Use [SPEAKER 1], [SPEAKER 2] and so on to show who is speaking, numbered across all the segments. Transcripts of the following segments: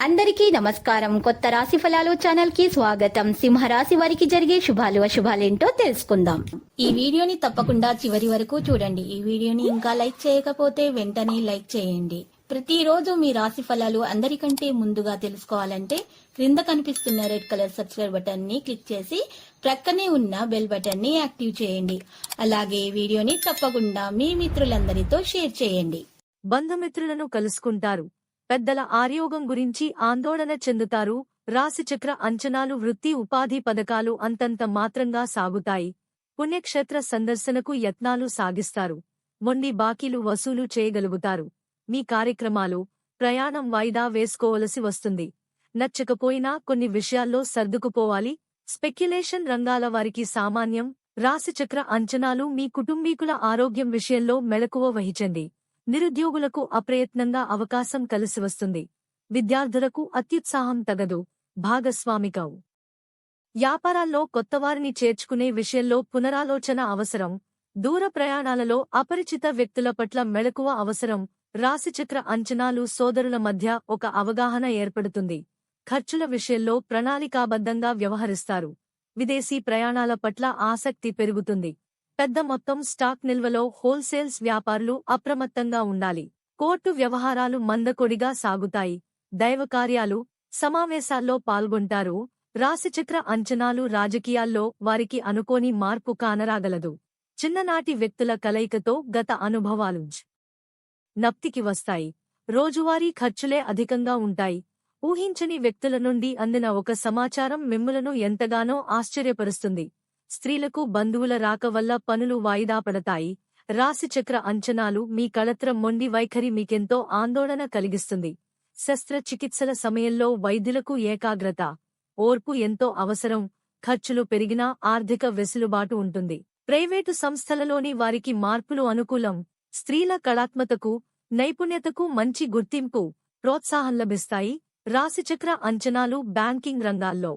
[SPEAKER 1] అందరికీ నమస్కారం. కొత్త రాశి ఫలాలు ఛానల్ కి స్వాగతం. సింహరాశి వారికి జరిగే శుభాలు అశుభాలేంటో తెలుసుకుందాం. ఈ వీడియోని తప్పకుండా చివరి వరకు చూడండి. ఈ వీడియోని ఇంకా లైక్ చేయకపోతే వెంటనే లైక్ చేయండి. ప్రతిరోజు మీ రాశి ఫలాలు అందరికంటే ముందుగా తెలుసుకోవాలంటే క్రింద కనిపిస్తున్న రెడ్ కలర్ సబ్స్క్రైబ్ బటన్ ని క్లిక్ చేసి ప్రక్కనే ఉన్న బెల్ బటన్ ని యాక్టివ్ చేయండి. అలాగే వీడియోని తప్పకుండా మీ మిత్రులందరితో షేర్ చేయండి.
[SPEAKER 2] బంధుమిత్రులను కలుసుకుంటారు. పెద్దల ఆర్యోగం గురించి ఆందోళన చెందుతారు. రాశిచక్ర అంచనాలు వృత్తి ఉపాధి పథకాలు అంతంత మాత్రంగా సాగుతాయి. పుణ్యక్షేత్ర సందర్శనకు యత్నాలు సాగిస్తారు. మొండి బాకీలు వసూలు చేయగలుగుతారు. మీ కార్యక్రమాలు ప్రయాణం వాయిదా వేసుకోవలసి వస్తుంది. నచ్చకపోయినా కొన్ని విషయాల్లో సర్దుకుపోవాలి. స్పెక్యులేషన్ రంగాల వారికి సామాన్యం. రాశిచక్ర అంచనాలు మీ కుటుంబీకుల ఆరోగ్యం విషయంలో మెలకువ వహించండి. నిరుద్యోగులకు అప్రయత్నంగా అవకాశం కలిసివస్తుంది. విద్యార్థులకు అత్యుత్సాహం తగదు. భాగస్వామికవు వ్యాపారాల్లో కొత్తవారిని చేర్చుకునే విషయంలో పునరాలోచన అవసరం. దూర ప్రయాణాలలో అపరిచిత వ్యక్తుల పట్ల మెలకువ అవసరం. రాశిచక్ర అంచనాలు సోదరుల మధ్య ఒక అవగాహన ఏర్పడుతుంది. ఖర్చుల విషయంలో ప్రణాళికాబద్ధంగా వ్యవహరిస్తారు. విదేశీ ప్రయాణాల పట్ల ఆసక్తి పెరుగుతుంది. పెద్ద మొత్తం స్టాక్ నిల్వలో హోల్సేల్స్ వ్యాపారులు అప్రమత్తంగా ఉండాలి. కోర్టు వ్యవహారాలు మందకొడిగా సాగుతాయి. దైవకార్యాలు సమావేశాల్లో పాల్గొంటారు. రాశిచక్ర అంచనాలు రాజకీయాల్లో వారికి అనుకోని మార్పు కానరాగలదు. చిన్ననాటి వ్యక్తుల కలయికతో గత అనుభవాలు నప్తికి వస్తాయి. రోజువారీ ఖర్చులే అధికంగా ఉంటాయి. ఊహించని వ్యక్తుల నుండి అందిన ఒక సమాచారం మిమ్ములను ఎంతగానో ఆశ్చర్యపరుస్తుంది. స్త్రీలకు బంధువుల రాక వల్ల పనులు వాయిదా పడతాయి. రాశిచక్ర అంచనాలు మీ కళత్రం మొండి వైఖరి మీకెంతో ఆందోళన కలిగిస్తుంది. శస్త్రచికిత్సల సమయంలో వైద్యులకు ఏకాగ్రత, ఓర్పు ఎంతో అవసరం. ఖర్చులు పెరిగినా ఆర్థిక వెసులుబాటు ఉంటుంది. ప్రైవేటు సంస్థలలోని వారికి మార్పులు అనుకూలం. స్త్రీల కళాత్మతకు, నైపుణ్యతకు మంచి గుర్తింపు, ప్రోత్సాహం లభిస్తాయి. రాశిచక్ర అంచనాలు బ్యాంకింగ్ రంగాల్లో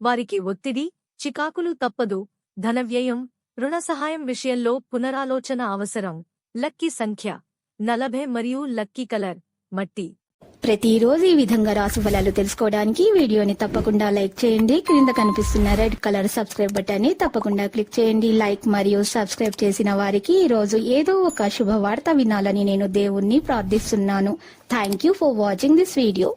[SPEAKER 2] వారికి ఒత్తిడి, చికాకులు తప్పదు. ధనవ్యయం, రుణ సహాయం విషయంలో పునరాలోచన అవసరం. లక్కీ సంఖ్య 40 మరియు లక్కీ కలర్ మట్టి.
[SPEAKER 1] ప్రతిరోజు ఈ విధంగా రాశి ఫలాలు తెలుసుకోవడానికి వీడియోని తప్పకుండా లైక్ చేయండి. క్రింద కనిపిస్తున్న రెడ్ కలర్ సబ్స్క్రైబ్ బటన్ ని తప్పకుండా క్లిక్ చేయండి. లైక్ మరియు సబ్స్క్రైబ్ చేసిన వారికి ఈ రోజు ఏదో ఒక శుభవార్త వినాలని నేను దేవుణ్ణి ప్రార్థిస్తున్నాను. Thank you for watching this video.